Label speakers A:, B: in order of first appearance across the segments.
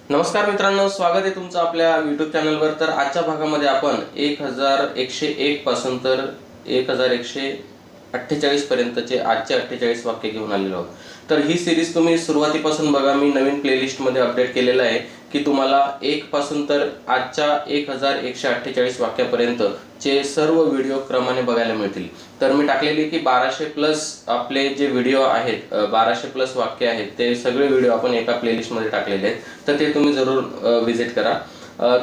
A: नमस्कार मित्रांनो, स्वागत आहे तुमचं आपल्या यूट्यूब चॅनलवर। तर आजच्या भागामध्ये आपण 1101 पासून तर 1148 पर्यंतचे आजचे 48 वाक्य घेऊन आलेलो आहोत। तर ही सिरीज तुम्ही सुरुवातीपासून बघा, मी नवीन प्लेलिस्ट मध्ये अपडेट केलेला आहे की तुम्हाला 1 पासून तर आजच्या 1148 वाक्यापर्यंत चे सर्व व्हिडिओ क्रमाने बघायला मिळतील। तर मी टाकलेली की 1200 प्लस आपले जे व्हिडिओ आहेत, 1200 प्लस वाक्य आहेत, ते सगळे व्हिडिओ आपण एका प्लेलिस्ट मध्ये टाकलेले आहेत, तर ते तुम्ही जरूर विजिट करा।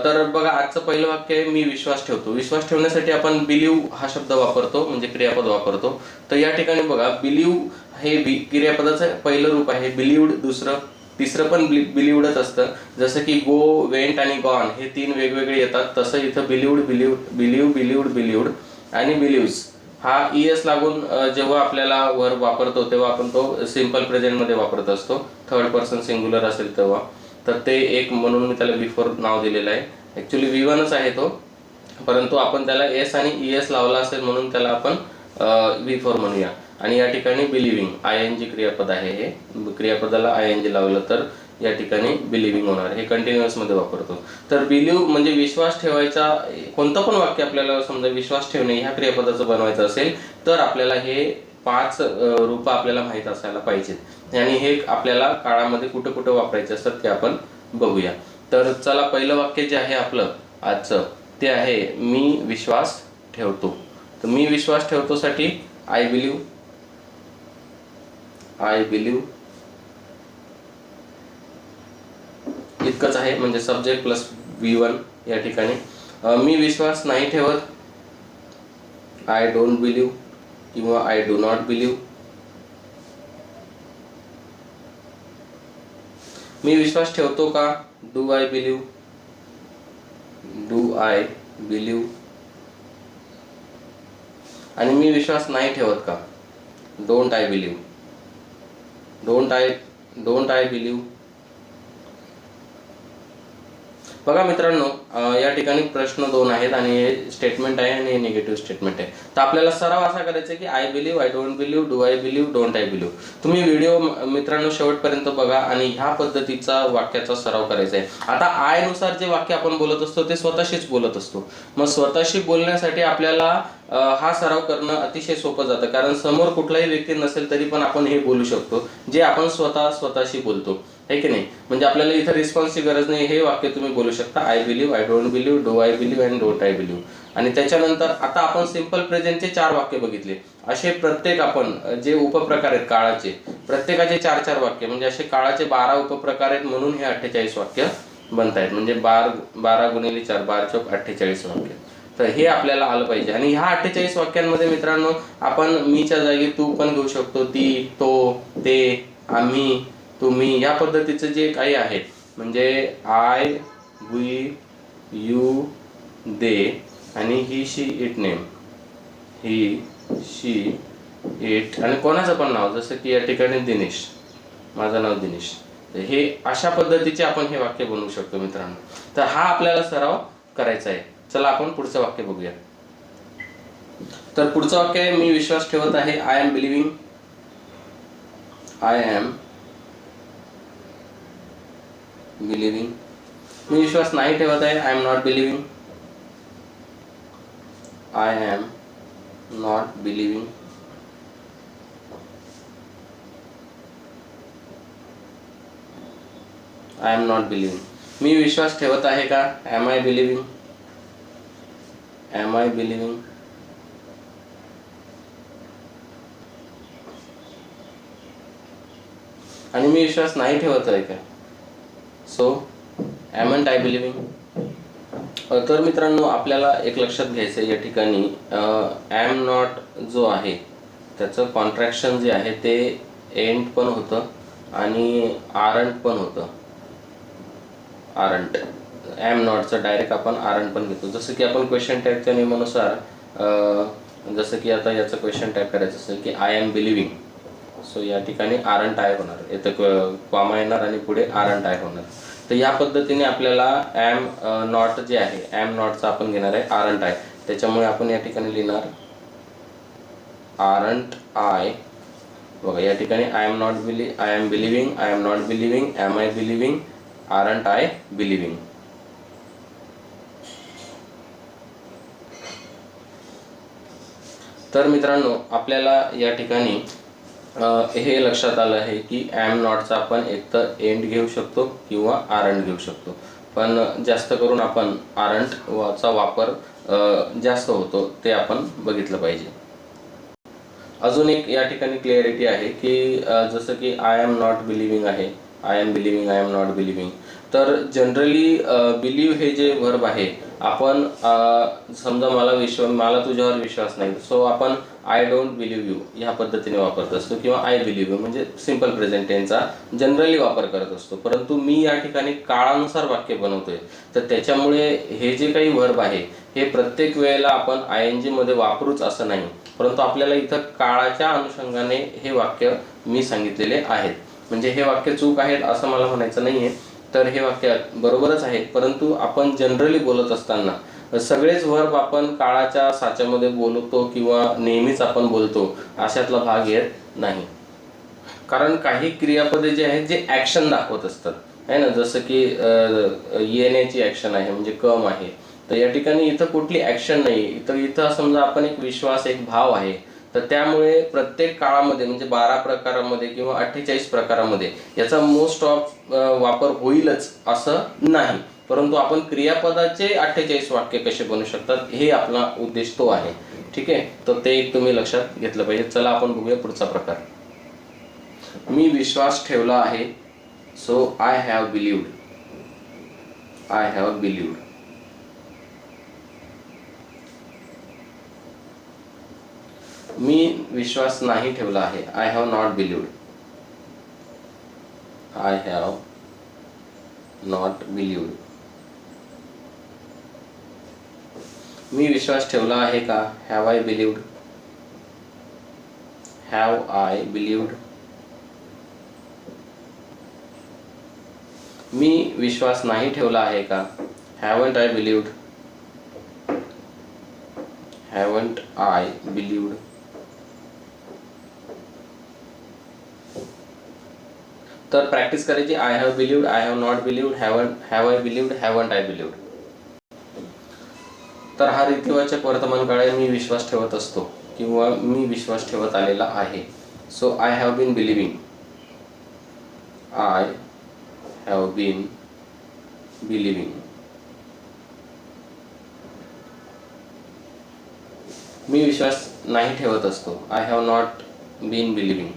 A: तर बघा, आजचं पहिलं वाक्य आहे, मी विश्वास ठेवतो। विश्वास ठेवण्यासाठी आपण बिलीव हा शब्द वापरतो, म्हणजे क्रियापद वापरतो। तर या ठिकाणी बघा, बिलीव हे क्रियापदाचं पहिलं रूप आहे, बिलीव्ड दुसरं, तिसरं पण बिलीव्डच असतं। जसं की गो, वेंट आणि गॉन हे तीन वेगवेगळे येतात, तसं इथं बिलीव्ड, बिलीव्ड आणि बिलीव्स हा ईएस लागून जेव्हा आपल्याला वर्ब वापरतो तेव्हा आपण तो सिंपल प्रेझेंट मध्ये वापरत असतो, थर्ड पर्सन सिंग्युलर असेल तेव्हा। तर ते एक म्हणून मी त्याला बिफोर नाव दिलेलं आहे। ॲक्च्युली V1च आहे तो, परंतु आपण त्याला एस आणि ईएस लावला असेल म्हणून त्याला आपण V4 म्हणूया। आणि या ठिकाणी बिलिव्हिंग ING क्रियापद आहे, हे क्रियापदाला ING लावलं तर या ठिकाणी बिलिव्हिंग होणार, हे कंटिन्युअस मध्ये वापरतो। तर बिलीव्ह म्हणजे विश्वास ठेवायचा। कोणतं पण वाक्य आपल्याला समजा विश्वास ठेवणे ह्या क्रियापदाचं बनवायचं असेल तर आपल्याला हे 5 रूप आपल्याला माहीत असायला पाहिजेत, आणि हे आपल्याला काळामध्ये कुठं कुठं वापरायचे असतात ते आपण बघूया। तर चला, पहिलं वाक्य जे आहे आपलं आजचं ते आहे, मी विश्वास ठेवतो। तर मी विश्वास ठेवतो साठी आय बिलीव्ह इतकंच आहे, म्हणजे सब्जेक्ट प्लस V1 या ठिकाणी। मी विश्वास नाही ठेवत, आय डोंट बिलीव्ह किंवा आय डू नॉट बिलीव्ह। मी विश्वास ठेवतो का, डू आय बिलीव्ह आणि मी विश्वास नाही ठेवत का, डोंट आय बिलीव्ह बघा मित्रांनो, या ठिकाणी प्रश्न 2 आहेत आणि हे स्टेटमेंट आहे आणि हे निगेटिव्ह स्टेटमेंट आहे। तर आपल्याला सराव असा करायचा आहे की I believe, I don't believe, do I believe, don't I believe. तुम्ही व्हिडिओ मित्रांनो शेवटपर्यंत बघा आणि ह्या पद्धतीचा वाक्याचा सराव करायचा आहे। आता आय नुसार जे वाक्य आपण बोलत असतो ते स्वतःशीच बोलत असतो। मग स्वतःशी बोलण्यासाठी आपल्याला हा सराव करणं अतिशय सोपं जातं, कारण समोर कुठलाही व्यक्ती नसेल तरी पण आपण हे बोलू शकतो जे आपण स्वतःशी बोलतो, है की नाही। म्हणजे आपल्याला इथं रिस्पॉन्सची गरज नाही, हे वाक्य तुम्ही बोलू शकता, I believe, I don't believe, do I believe and don't I believe. आणि त्याच्यानंतर आता आपण सिंपल प्रेझेंटचे 4 वाक्य बघितले। असे प्रत्येक आपण जे उपप्रकार आहेत काळाचे, प्रत्येकाचे 4-4 वाक्य, म्हणजे असे काळाचे 12 उपप्रकार आहेत, म्हणून हे 48 वाक्य बनत आहेत। म्हणजे 12 गुणिले 4 12 चौक 48 वाक्य। तर हे आपल्याला आलं पाहिजे। आणि ह्या 48 वाक्यांमध्ये मित्रांनो आपण मीच्या जागी तू पण घेऊ शकतो, ती, तो, ते, आम्ही, तुम्ही, या पद्धतीचं जे काही आहे, म्हणजे आय, वी, यू, दे आणि he, she, it name, he, she, it आणि कोणाचं पण नाव, जसं की या ठिकाणी दिनेश, माझं नाव दिनेश। हे अशा पद्धतीचे आपण हे वाक्य बनवू शकतो मित्रांनो। तर हा आपल्याला सराव करायचा आहे। चला आपण पुढचं वाक्य बघूया। तर पुढचं वाक्य आहे, मी विश्वास ठेवत आहे, आय एम बिलिव्हिंग मी विश्वास नाही ठेवत आहे, आय एम नॉट बिलिव्हिंग मी विश्वास ठेवत आहे का, एम आय बिलिव्हिंग आणि मी विश्वास नाही ठेवत आहे का, सो एमंट आय बिलिव्हिंग। तर मित्रांनो, आपल्याला एक लक्षात घ्यायचं आहे या ठिकाणी, एम नॉट जो आहे त्याचं कॉन्ट्रॅक्शन जे आहे ते एंड पण होतं आणि आरंट पण होतं। आरंट, एम नॉटचं डायरेक्ट आपण आरंट पण घेतो, जसं की आपण क्वेश्चन टाईपच्या नियमानुसार, जसं की आता याचं क्वेश्चन टाईप करायचं असेल की आय एम बिलिव्हिंग, सो या ठिकाणी आरंट आय होणार, इथं कॉमा येणार आणि पुढे आरंट आय होणार। तर या पद्धतीने आपल्याला एम नॉट जे आहे, एम नॉटचा आपण घेणार आहे आरंट आय, त्याच्यामुळे आपण या ठिकाणी लिहिणार आरंट आय। बघा या ठिकाणी I am believing, am I believing, aren't I believing. तर मित्रांनो, आपल्याला या ठिकाणी हे लक्षात आलं आहे की ॲम नॉटचा आपण एकतर एंड घेऊ शकतो किंवा आरंट घेऊ शकतो, पण जास्त करून आपण आरंट चा वापर जास्त होतो ते आपण बघितलं पाहिजे. अजून एक या ठिकाणी क्लिअरिटी आहे की जसं की आय एम नॉट बिलिव्हिंग आहे, I am believing, I am not believing. तर जनरली बिलीव्ह हे जे वर्ब आहे, आपण समजा मला तुझ्यावर विश्वास नाही, सो आपण आय डोंट बिलीव्ह यू ह्या पद्धतीने वापरत असतो, किंवा आय बिलीव्ह यू म्हणजे सिंपल प्रेझेंट टेन्सचा जनरली वापर करत असतो. परंतु मी या ठिकाणी काळानुसार वाक्य बनवतोय, तर त्याच्यामुळे हे जे काही वर्ब आहे हे प्रत्येक वेळेला आपण आय एन जीमध्ये वापरूच असं नाही, परंतु आपल्याला इथं काळाच्या अनुषंगाने हे वाक्य मी सांगितलेले आहेत. म्हणजे हे वाक्य चूक आहेत असं मला म्हणायचं नाही आहे, तर हे वाक्य बरोबरच आहे. परंतु आपण जनरली बोलत असताना सगळेच वर्ब आपण काळाच्या साच्यामध्ये बोलतो किंवा नेहमीच आपण बोलतो अशातला भाग येत नाही. कारण काही क्रियापदे जे आहेत जे ॲक्शन दाखवत असतात आहे ना, जसं की येण्याची ॲक्शन आहे म्हणजे कम आहे, तर या ठिकाणी इथं कुठली ॲक्शन नाही. इथं समजा आपण एक विश्वास, एक भाव आहे, तर त्यामुळे प्रत्येक काळामध्ये म्हणजे 12 प्रकारामध्ये किंवा 48 प्रकारामध्ये याचा मोस्ट ऑफ वापर होईलच असं नाही. परंतु आपण क्रियापदाचे 48 वाक्य कसे बनवू शकतात हे आपला उद्देश तो आहे. ठीक आहे, तर ते एक तुम्ही लक्षात घेतलं पाहिजे. चला आपण बघूया पुढचा प्रकार. मी विश्वास ठेवला आहे, so I have believed, I have believed. मी विश्वास नाही ठेवला आहे, I have not believed, I have not believed. मी विश्वास ठेवला आहे का, have I believed, have I believed. मी विश्वास नाही ठेवला आहे का, haven't I believed, haven't I believed. तर प्रॅक्टिस करायची. I have believed, I have not believed, have I believed, haven't I believed. तर हा रीतिवाचक वर्तमान काळ आहे. मी विश्वास ठेवत असतो किंवा मी विश्वास ठेवत आलेला आहे. So I have been believing, I have been believing. मी विश्वास नाही ठेवत असतो, I have not been believing,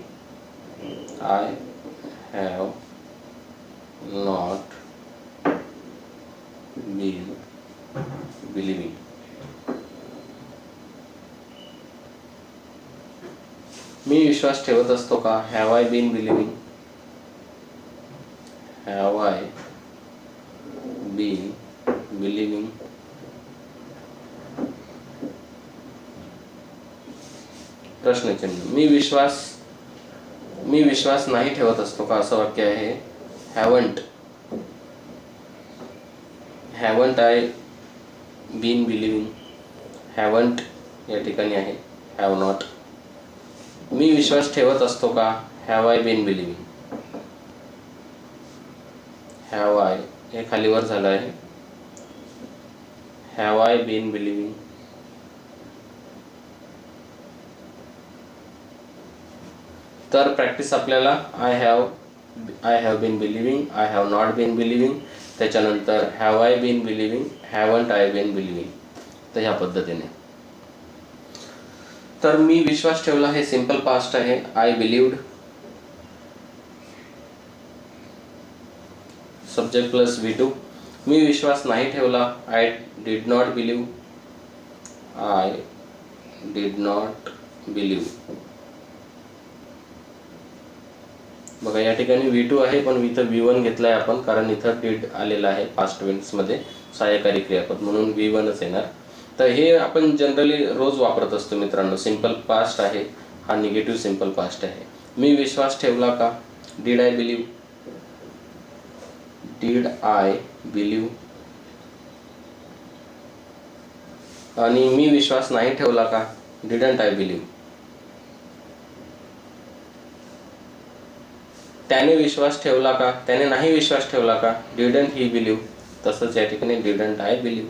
A: I have not been believing. मी विश्वास ठेवत असतो का, have I been believing, have I been believing. प्रश्नचिन्ह. मी विश्वास नाही ठेवत असतो का, असं वाक्य आहे. Haven't I been believing, haven't या ठिकाणी आहे, हॅव नॉट. मी विश्वास ठेवत असतो का, have I been believing, have I हे खालीवर झालं आहे, हॅव आय बीन बिलिव्हिंग. तर प्रॅक्टिस आपल्याला I have been believing, I have not been believing, त्याच्यानंतर have I been believing, haven't I been believing. तर ह्या पद्धतीने. तर मी विश्वास ठेवला हे सिंपल पास्ट आहे, I believed. Subject plus V2. मी विश्वास नाही ठेवला, I did not believe, I did not believe. बघा या ठिकाणी V2 आहे, पण इथं V1 घेतलाय आपण, कारण इथं डिड आलेला आहे पास्ट टेन्समध्ये सहाय्यकारी क्रियापद, म्हणून V1च येणार. तर हे आपण जनरली रोज वापरत असतो मित्रांनो. सिंपल पास्ट आहे हा, निगेटिव्ह सिंपल पास्ट आहे. मी विश्वास ठेवला का, did I believe, did I believe. आणि मी विश्वास नाही ठेवला का, डिडंट आय बिलीव्ह. त्याने विश्वास ठेवला का, त्याने नाही विश्वास ठेवला का, डिडंट ही बिलीव्ह. तसंच या ठिकाणी डिडंट आय बिलीव्ह.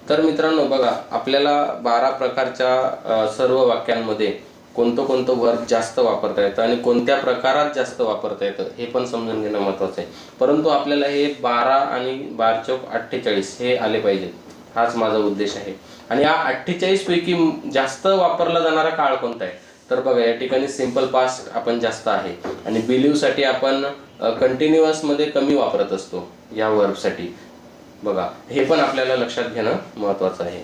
A: तर मित्रांनो बघा, आपल्याला 12 प्रकारच्या सर्व वाक्यांमध्ये कोणतं कोणतं वर्ब जास्त वापरता येतं आणि कोणत्या प्रकारात जास्त वापरता येतं हे पण समजून घेणं महत्त्वाचं आहे. परंतु आपल्याला हे 12 आणि 12 चौक 48 हे आले पाहिजेत, हाच माझा उद्देश आहे. आणि या 48 पैकी जास्त वापरला जाणारा काळ कोणता आहे, तर बघा या ठिकाणी सिंपल पास्ट आपण जास्त आहे आणि बिलीव्हसाठी आपण कंटिन्युअसमध्ये कमी वापरत असतो या वर्बसाठी. बघा हे पण आपल्याला लक्षात घेणं महत्त्वाचं आहे.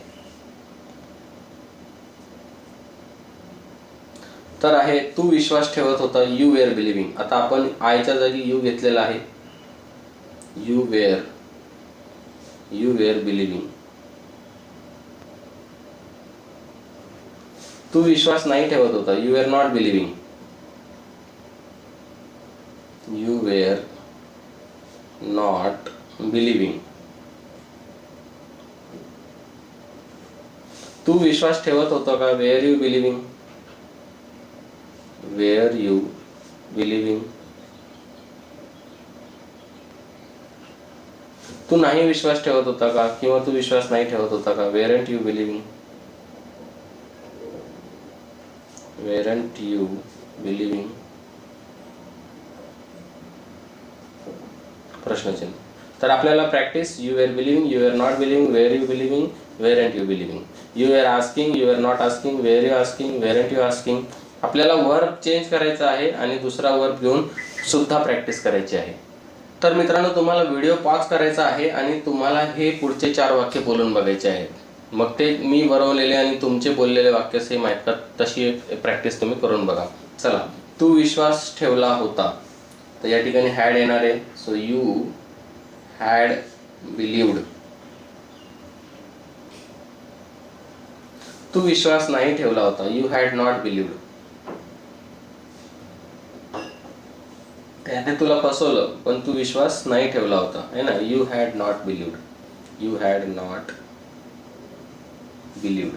A: तर आहे तू विश्वास ठेवत होता, यू वेअर बिलिव्हिंग. आता आपण आयच्या जागी यू घेतलेला आहे, यू वेअर बिलिव्हिंग. तू विश्वास नाही ठेवत होता, you were not believing. You were not believing. तू विश्वास ठेवत होता का, were you believing. Were you believing. तू नाही विश्वास ठेवत होता का, किंवा तू विश्वास नाही ठेवत होता का, weren't you believing. Weren't you believing. प्रश्नचिन्ह. तर आपल्याला practice, you were believing, you were not believing, were you believing, weren't you believing. You were asking, you were not asking, were you asking, weren't you asking. आपल्याला verb change करायचा आहे आणि दुसरा verb घेऊन सुद्धा प्रॅक्टिस करायची आहे. तर मित्रांनो तुम्हाला व्हिडिओ पॉज करायचा आहे आणि तुम्हाला हे पुढचे 4 वाक्य बोलून बघायचे आहेत. मग ते मी बनवलेले आणि तुमचे बोललेले वाक्य सेम आहेत का, तशी एक प्रॅक्टिस तुम्ही करून बघा. चला, तू विश्वास ठेवला होता, तर या ठिकाणी हॅड येणार आहे. So you had believed. तू विश्वास नाही ठेवला होता, यू हॅड नॉट बिलिव्ड. त्याने तुला फसवलं पण तू विश्वास नाही ठेवला होता, है ना, you had not believed. You had not believed.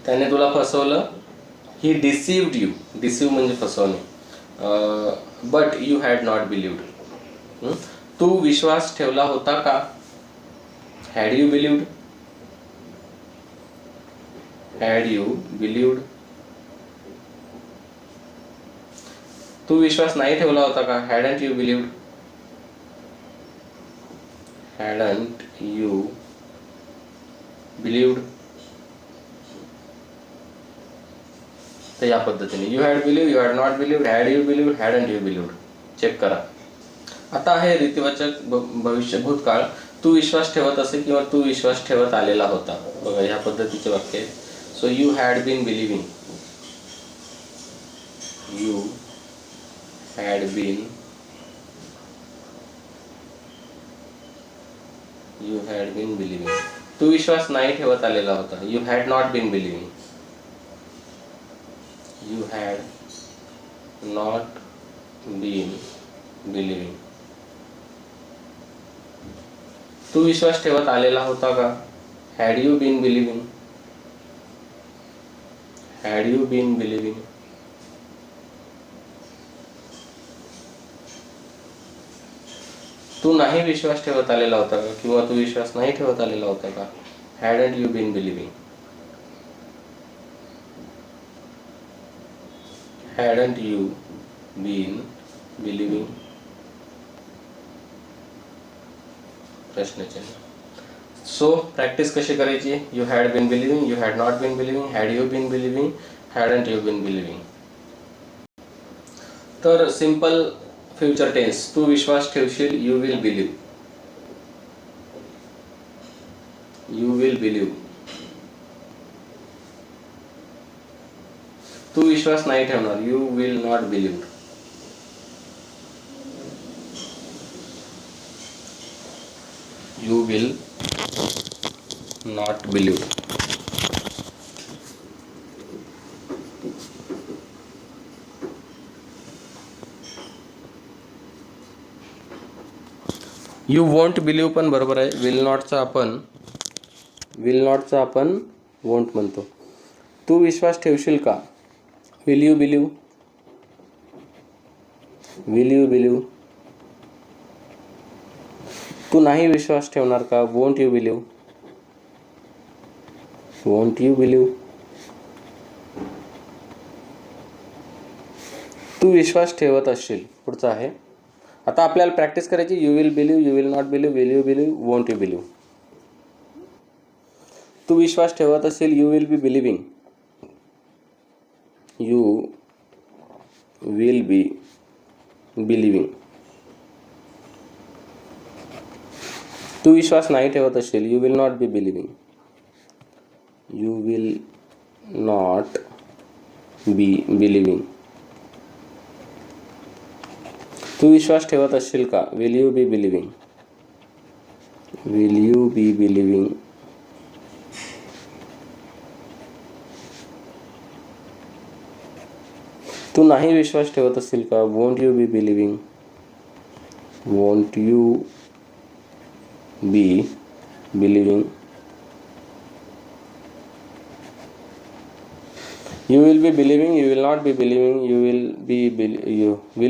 A: त्याने तुला फसवलं, ही डिसिव्ड यू. डिसिव्ह म्हणजे फसवणे. But you had not believed. तू विश्वास ठेवला होता का, had you believed. Had you believed. तू विश्वास नाही ठेवला होता का, hadn't you believed. Hadn't you believed. तर या पद्धतीने you had believed, you had not believed, had you believed, hadn't you believed. Check करा. आता आहे रीतिवाचक भविष्य भूतकाळ. तू विश्वास ठेवत असे किंवा तू विश्वास ठेवत आलेला होता. बघा ह्या पद्धतीचे वाक्य आहे. So you had been believing. You had been. You had been believing. तू विश्वास नाही ठेवत आलेला होता, you had not been believing. You had not been believing. तू विश्वास ठेवत आलेला होता का, had you been believing. Had you been believing. तू नाही विश्वास ठेवत आलेला होता का, किंवा तू विश्वास नाही ठेवत आलेला होता का, hadn't you been believing. Hadn't you been believing. प्रश्नचिन्ह. सो प्रॅक्टिस कशी करायची, you had been believing, you had not been believing, had you been believing, hadn't you been believing. तर सिंपल फ्युचर टेन्स, तू विश्वास ठेवशील, you will believe. You will believe. तू विश्वास नाही ठेवणार, you will not believe. You will not believe. You won't believe पण बरोबर आहे. विल नॉटचा आपण वॉन्ट म्हणतो. तू विश्वास ठेवशील का? Will you believe? Will you believe? तू नाही विश्वास ठेवणार का? Won't you believe? Won't you believe? तू विश्वास ठेवत असशील. पुढचं आहे. आता आपल्याला प्रॅक्टिस करायची. You will believe, you will not believe, will you believe, won't you believe. तू विश्वास ठेवत असेल. You will be believing. You will be believing. तू विश्वास नाही ठेवत असेल. You will not be believing. You will not be believing. तू विश्वास ठेवत असशील का? Will you be believing? Will you be believing? तू नाही विश्वास ठेवत असशील का? Won't you be believing? Won't you be believing? You will be believing, you will not be believing, will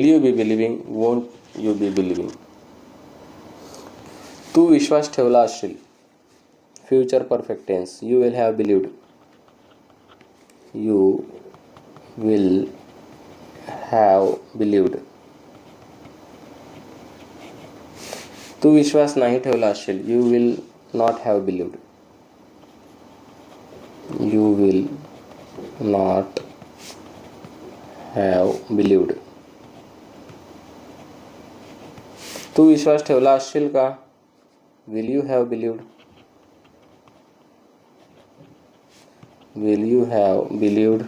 A: you be believing, won't you be believing. तू विश्वास ठेवला असशील. Future perfect tense. You will have believed. You will have believed. तू विश्वास नाही ठेवला असशील. You will not have believed. You will not have believed. तू विश्वास ठेवला असशील का? Will you have believed? Will you have believed?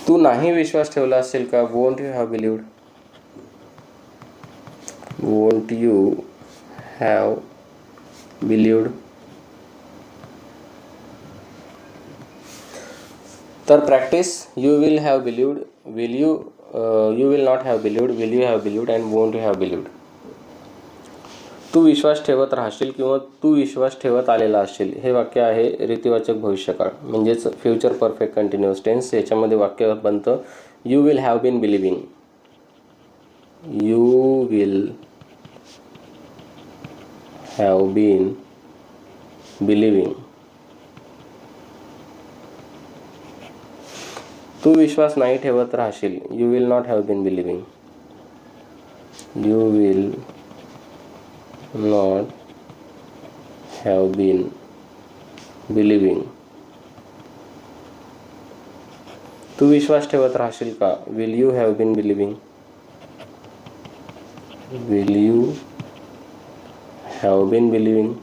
A: तू नाही विश्वास ठेवला असेल का? Won't you have believed? Won't you have believed? तर practice. You will have believed, you will not have believed, will you have believed and won't you have believed. तू विश्वास ठेवत राहशील किंवा तू विश्वास ठेवत आलेला असशील. हे वाक्य आहे रीतिवाचक भविष्यकाळ म्हणजेच फ्युचर परफेक्ट कंटिन्युअस टेन्स. याच्यामध्ये वाक्य बनतं you will have been believing. You will have been believing. तू विश्वास नाही ठेवत राहशील. You will not have been believing. You will not have been believing. तू विश्वास ठेवत राहशील का? Will you have been believing. Will you have been believing.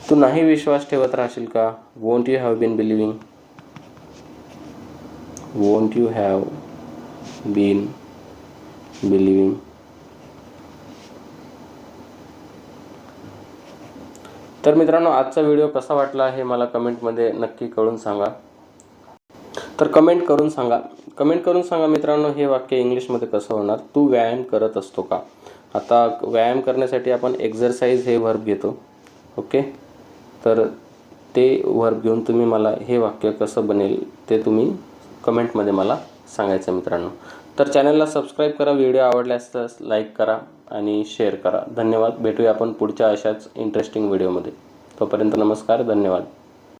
A: तू नाही विश्वास ठेवत राहशील का? Won't you have been believing. Won't you have been believing. तर मित्रांनो, आजचा व्हिडिओ कसा वाटला हे मला कमेंटमध्ये नक्की कळून सांगा. तर कमेंट करून सांगा मित्रांनो, हे वाक्य इंग्लिशमध्ये कसं होणार. तू व्यायाम करत असतो का? आता व्यायाम करण्यासाठी आपण एक्झरसाइज हे वर्ब घेतो. ओके, तर ते वर्ब घेऊन तुम्ही मला हे वाक्य कसं बनेल ते तुम्ही कमेंटमध्ये मला सांगायचं मित्रांनो. तर चॅनलला सबस्क्राईब करा, व्हिडिओ आवडल्यास लाईक करा आणि शेअर करा. धन्यवाद. भेटूया आपण पुढच्या अशाच इंटरेस्टिंग व्हिडिओमध्ये. तोपर्यंत नमस्कार, धन्यवाद.